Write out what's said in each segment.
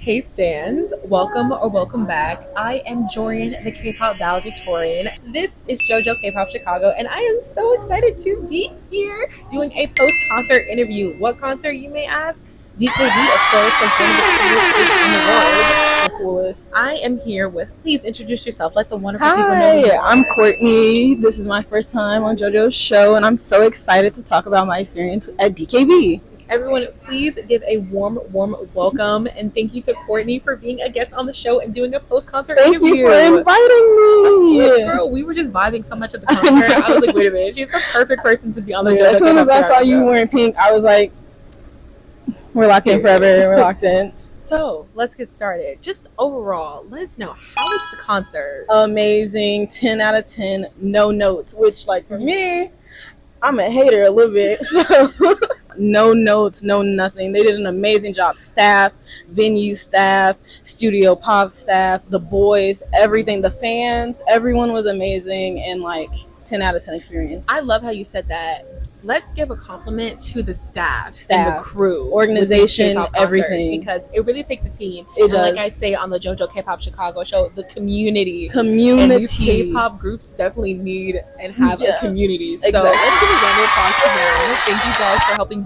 Hey Stans, welcome or welcome back. I am Joryin, the K-pop valedictorian. This is JoJo Kpop Chicago, and I am so excited to be here doing a post-concert interview. What concert, you may ask? DKB, of course, like one of the coolest groups in the world. The coolest. I am here with, please introduce yourself. Let the wonderful people know who you are. I'm Courtney. This is my first time on JoJo's show, and I'm so excited to talk about my experience at DKB. Everyone, please give a warm welcome and thank you to Courtney for being a guest on the show and doing a post-concert interview. Thank you for inviting me. Yes, girl, we were just vibing so much at the concert. I was like, wait a minute, she's the perfect person to be on the show. As soon as I saw you wearing pink, I was like, we're locked in forever. We're locked in. So let's get started. Just overall, let us know, how was the concert? Amazing. 10 out of 10. No notes, which, like, for me, I'm a hater a little bit. So no notes, no nothing. They did an amazing job. Staff, venue staff, studio pop staff, the boys, everything, the fans, everyone was amazing, and like 10 out of 10 experience. I love how you said that. Let's give a compliment to the staff and the crew, organization, everything, because it really takes a team. It does. Like I say on the JoJo Kpop Chicago show, the community. And these K-pop groups definitely need and have a community. So exactly. Let's give a round of applause to them. Thank you guys for helping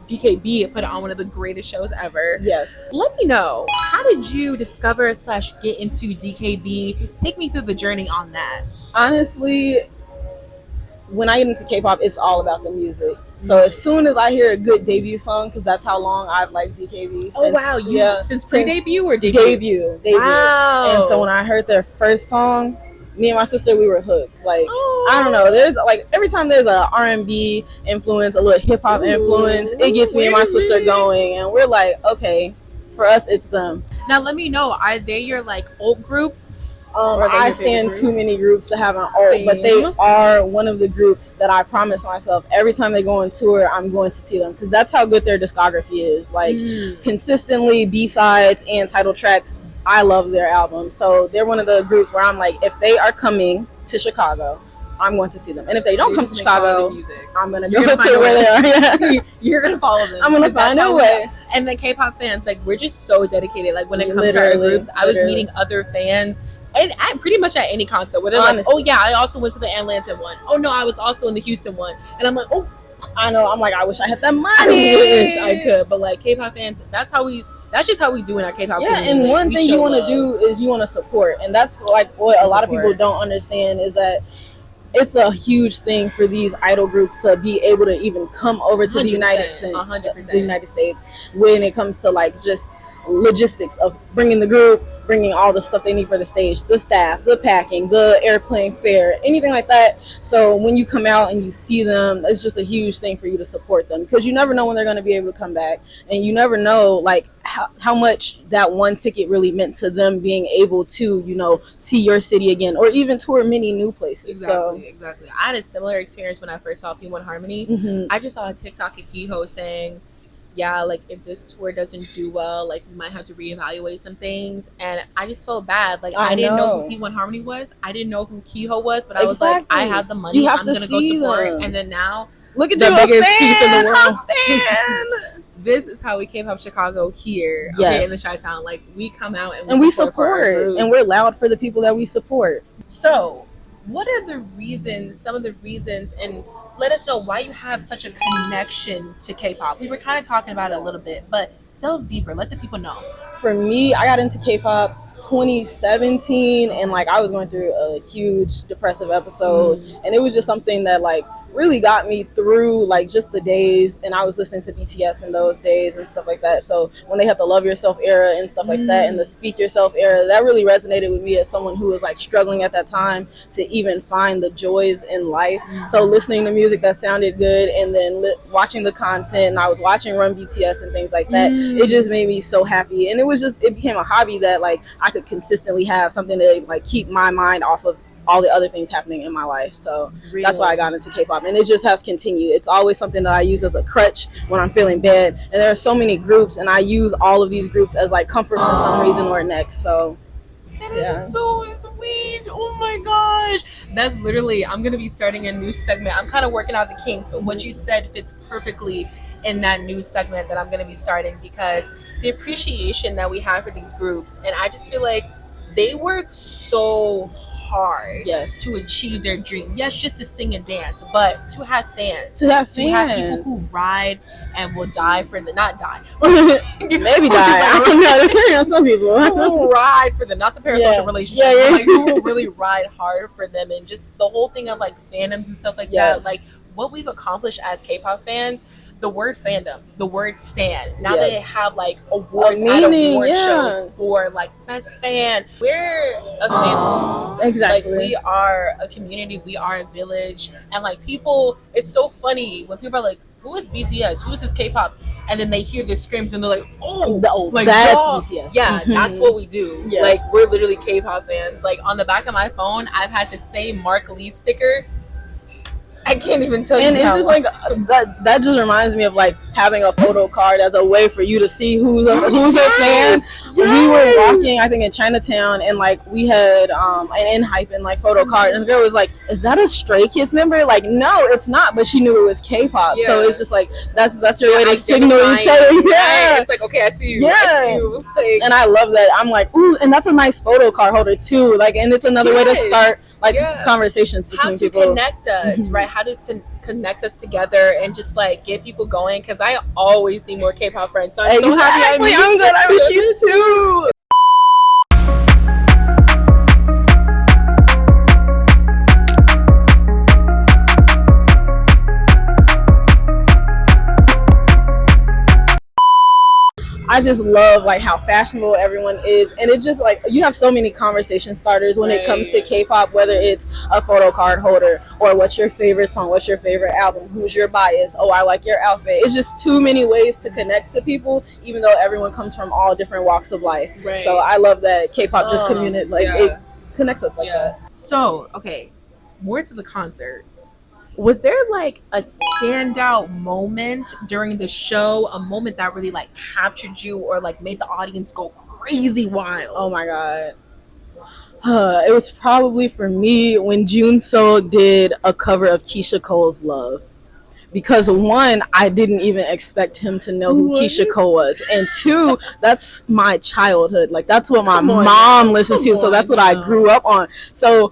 DKB put on one of the greatest shows ever. Yes. Let me know, how did you discover / get into DKB? Take me through the journey on that. Honestly, when I get into K-pop, it's all about the music. So as soon as I hear a good debut song, because that's how long I've liked DKB. Oh wow, since pre-debut or debut? Debut. Wow. And so when I heard their first song, me and my sister, we were hooked. Like, I don't know, there's like, every time there's a R&B influence, a little hip-hop influence, it gets me and my sister going, and we're like, okay, for us, it's them. Now let me know, are they your like old group? I stand too many groups to have an alt, but they are one of the groups that I promise myself every time they go on tour, I'm going to see them, because that's how good their discography is. Like, consistently B-sides and title tracks, I love their albums. So they're one of the groups where I'm like, if they are coming to Chicago, I'm going to see them. And if they don't come to Chicago, I'm going to go to where they are. Yeah. You're going to follow them. I'm going to find a way. And the K-pop fans, like, we're just so dedicated. Like, when it comes to our groups, I was meeting other fans, and pretty much at any concert, where they're like, oh yeah, I also went to the Atlanta one. Oh no, I was also in the Houston one. And I'm like, oh, I know. I'm like, I wish I had that money. I wish I could. But like, K-pop fans, that's just how we do in our K-pop community. Yeah, and like, one thing you want to do is you want to support. And that's like what a lot of people don't understand, is that it's a huge thing for these idol groups to be able to even come over to the United States when it comes to like just logistics of bringing the group, bringing all the stuff they need for the stage, the staff, the packing, the airplane fare, anything like that. So when you come out and you see them, it's just a huge thing for you to support them, because you never know when they're going to be able to come back, and you never know like how much that one ticket really meant to them being able to, you know, see your city again, or even tour many new places. Exactly. I had a similar experience when I first saw P1HARMONY. I just saw a TikTok of Kiho saying, yeah, like, if this tour doesn't do well, like, we might have to reevaluate some things. And I just felt bad. Like, I didn't know who P1HARMONY was. I didn't know who Kiho was, but I was like, I have the money. I'm going to go support. Them. And then now, look at the biggest fan, piece in the world. This is how we K-pop Chicago here, okay, in the Chi-Town. Like, we come out and we support, and we're loud for the people that we support. So, what are some of the reasons, and let us know why you have such a connection to K-pop. We were kind of talking about it a little bit, but delve deeper. Let the people know. For me, I got into K-pop 2017, and like, I was going through a huge depressive episode, and it was just something that like really got me through like just the days, and I was listening to BTS in those days and stuff like that. So when they had the Love Yourself era and stuff like that, and the Speak Yourself era, that really resonated with me as someone who was like struggling at that time to even find the joys in life. So listening to music that sounded good, and then watching the content, and I was watching Run BTS and things like that, it just made me so happy. And it became a hobby that like I could consistently have something to like keep my mind off of all the other things happening in my life. So that's why I got into K-pop, and it just has continued. It's always something that I use as a crutch when I'm feeling bad, and there are so many groups, and I use all of these groups as like comfort for some reason or next. So That is so sweet. Oh my gosh. That's literally, I'm going to be starting a new segment. I'm kind of working out the kinks, but what you said fits perfectly in that new segment that I'm going to be starting, because the appreciation that we have for these groups, and I just feel like they work so hard to achieve their dream. Yes, just to sing and dance, but to have fans. To have people who ride and will die for the, not die. Maybe die. I don't know. Some people who will ride for them, not the parasocial relationship, but like who will really ride hard for them, and just the whole thing of like fandoms and stuff like that. Like what we've accomplished as K-pop fans. The word fandom, the word stan. Now they have like awards at award shows for like best fan. We're a family. Exactly. Like we are a community. We are a village. And like people, it's so funny when people are like, "Who is BTS? Who is this K-pop?" And then they hear the screams and they're like, "Oh, like that's BTS." Yeah, that's what we do. Yes. Like we're literally K-pop fans. Like on the back of my phone, I've had the same Mark Lee sticker. I can't even tell you. And it's just like that just reminds me of like having a photo card as a way for you to see who's a fan. We were walking, I think, in Chinatown, and like we had an Hypen like photo card, and the girl was like, "Is that a Stray Kids member?" Like, no, it's not, but she knew it was K-pop. So it's just like that's your way to signal each other. Yeah, it's like, okay, I see you. Yeah, I see you. Like, and I love that. I'm like, ooh, and that's a nice photo card holder too. Like, and it's another way to start like conversations between people. How to connect us, right? How to connect us together and just like get people going, because I always see more K-pop friends, so I'm so happy I'm glad I met you too. I just love like how fashionable everyone is, and it just like you have so many conversation starters when it comes to K-pop, whether it's a photo card holder or what's your favorite song, what's your favorite album, who's your bias, oh I like your outfit. It's just too many ways to connect to people, even though everyone comes from all different walks of life. So I love that K-pop just community it connects us like that. So okay, more to the concert. Was there like a standout moment during the show, a moment that really like captured you or like made the audience go crazy wild? Oh my god. It was probably for me when Junseo did a cover of Keisha Cole's Love. Because one, I didn't even expect him to know who Keisha Cole was. And two, that's my childhood. Like that's what my mom listened to. So that's what I grew up on. So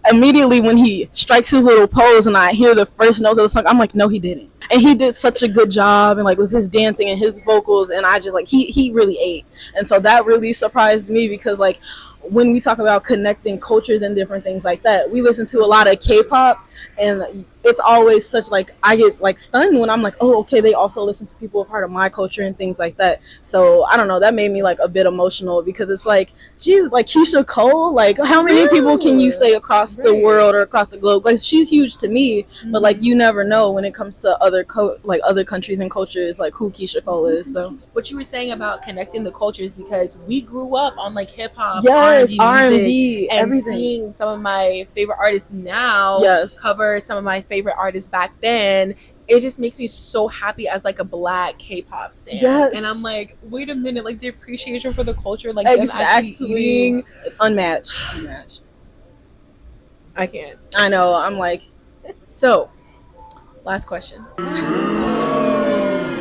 immediately when he strikes his little pose and I hear the first notes of the song, I'm like, no, he didn't. And he did such a good job, and like with his dancing and his vocals, and I just like he really ate. And so that really surprised me, because like when we talk about connecting cultures and different things like that, we listen to a lot of K-pop, and it's always such like I get like stunned when I'm like, oh okay, they also listen to people a part of my culture and things like that. So I don't know, that made me like a bit emotional, because it's like, geez, like Keisha Cole, like how many people can you say across the world or across the globe? Like she's huge to me, but like you never know when it comes to other other countries and cultures, like who Keisha Cole is. So what you were saying about connecting the cultures, because we grew up on like hip hop, R&B, and everything. Seeing some of my favorite artists now cover some of my favorite artists back then, it just makes me so happy as like a black K-pop stan. And I'm like, wait a minute, like the appreciation for the culture, like them actually eating unmatched. I can't. I know. I'm like, so last question. I'm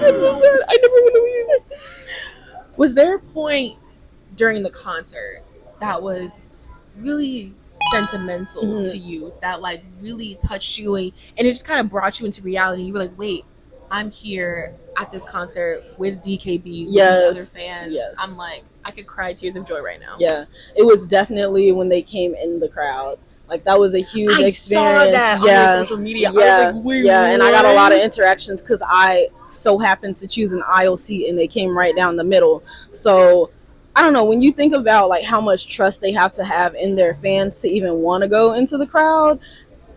so sad. I never want to leave. Was there a point during the concert that was really sentimental to you, that like really touched you, and it just kind of brought you into reality? You were like, wait, I'm here at this concert with DKB, with these other fans. I'm like, I could cry tears of joy right now. Yeah, it was definitely when they came in the crowd. Like that was a huge experience. I saw that on your social media. I was like, wait, and I got a lot of interactions because I so happened to choose an aisle seat, and they came right down the middle. So I don't know, when you think about like how much trust they have to have in their fans to even want to go into the crowd,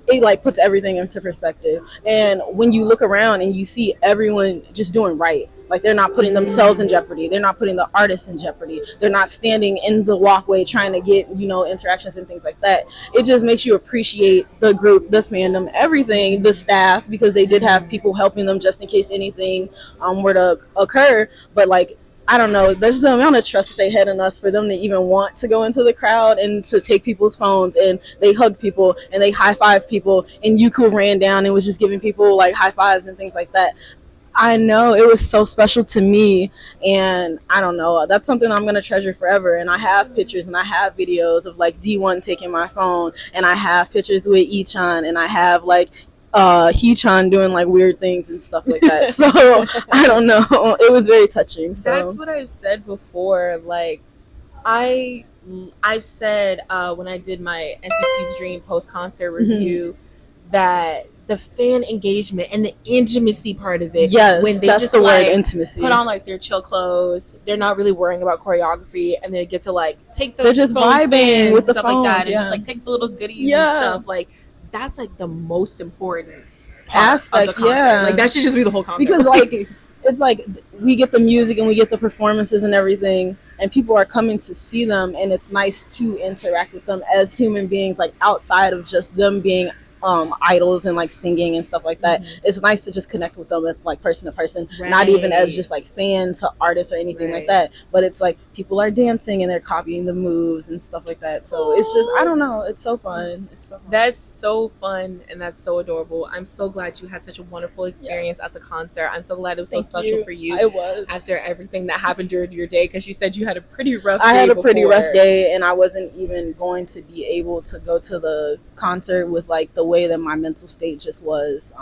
it like puts everything into perspective. And when you look around and you see everyone just doing right, like they're not putting themselves in jeopardy, they're not putting the artists in jeopardy, they're not standing in the walkway trying to get, you know, interactions and things like that. It just makes you appreciate the group, the fandom, everything, the staff, because they did have people helping them just in case anything were to occur. But like I don't know, there's the amount of trust that they had in us for them to even want to go into the crowd and to take people's phones, and they hugged people and they high-fived people, and Yuku ran down and was just giving people like high fives and things like that. I know it was so special to me, and I don't know, that's something I'm gonna treasure forever. And I have pictures and I have videos of like D1 taking my phone, and I have pictures with Ichan, and I have like Hee-chan doing like weird things and stuff like that. So I don't know, it was very touching. So That's what I've said before. Like I've said when I did my NCT's Dream post concert review that the fan engagement and the intimacy part of it, yes, when they that's just the like word, intimacy. put on like their chill clothes, they're not really worrying about choreography, and they get to like take the they're just phones, vibing with the stuff phones, like that, yeah. and just like take the little goodies Yeah. and stuff. Like that's like the most important part aspect of the concert. Yeah, Like that should just be the whole concert, because like it's like we get the music and we get the performances and everything, and people are coming to see them, and it's nice to interact with them as human beings, like outside of just them being idols and like singing and stuff like that. It's nice to just connect with them as like person to person, not even as just like fan to artist or anything like that, but it's like people are dancing and they're copying the moves and stuff like that. So it's just, I don't know, it's so fun. It's so fun. That's so fun, and that's so adorable. I'm so glad you had such a wonderful experience at the concert. I'm so glad it was so special for you. It was, after everything that happened during your day, because you said you had a pretty rough day. I had a pretty rough day, and I wasn't even going to be able to go to the concert with like the way that my mental state just was.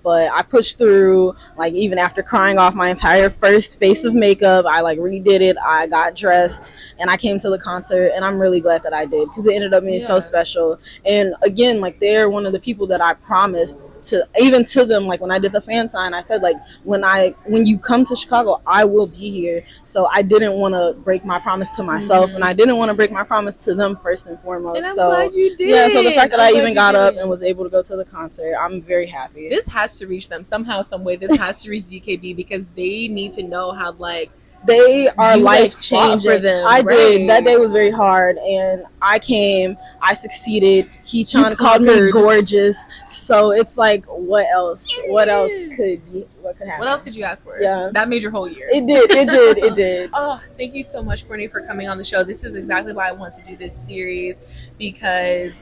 But I pushed through, like even after crying off my entire first face of makeup, I like redid it, I got dressed, and I came to the concert, and I'm really glad that I did, because it ended up being so special. And again, like they're one of the people that I promised to, even to them, like when I did the fan sign, I said like when you come to Chicago, I will be here. So I didn't want to break my promise to myself, and I didn't want to break my promise to them first and foremost. And I'm glad you did. Yeah, so the fact that I even got up and was able to go to the concert, I'm very happy. This has to reach them somehow, some way. This has to reach DKB, because they need to know how like they are life changing for them. I did. That day was very hard, and I came, I succeeded. Hee-chan called me gorgeous. So it's like, what else? What else could happen? What else could you ask for? Yeah, that made your whole year. It did. Oh, thank you so much, Courtney, for coming on the show. This is exactly why I want to do this series, because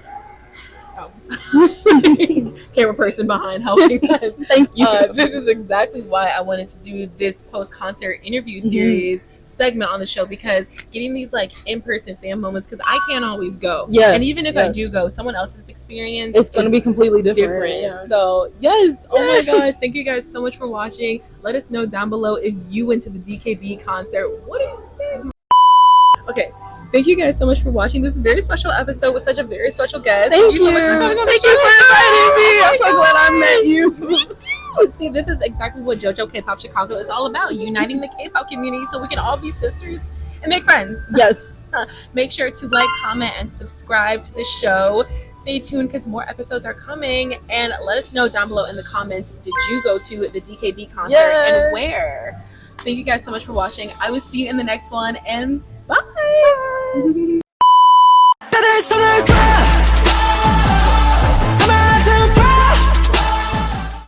camera person behind helping us. Thank you. This is exactly why I wanted to do this post-concert interview series segment on the show, because getting these like in-person fan moments, because I can't always go. Yes, and even if I do go, someone else's experience, it's going to be completely different. Yeah. So yes, oh my gosh, thank you guys so much for watching. Let us know down below if you went to the DKB concert. What do you think? Okay. Thank you guys so much for watching this very special episode with such a very special guest. Thank you so much for coming on the show. Thank you for inviting me. I'm so glad I met you. Me too. See, this is exactly what JoJo Kpop Chicago is all about, uniting the K-pop community so we can all be sisters and make friends. Yes. Make sure to like, comment, and subscribe to the show. Stay tuned, because more episodes are coming, and let us know down below in the comments, did you go to the DKB concert and where? Thank you guys so much for watching. I will see you in the next one, and bye.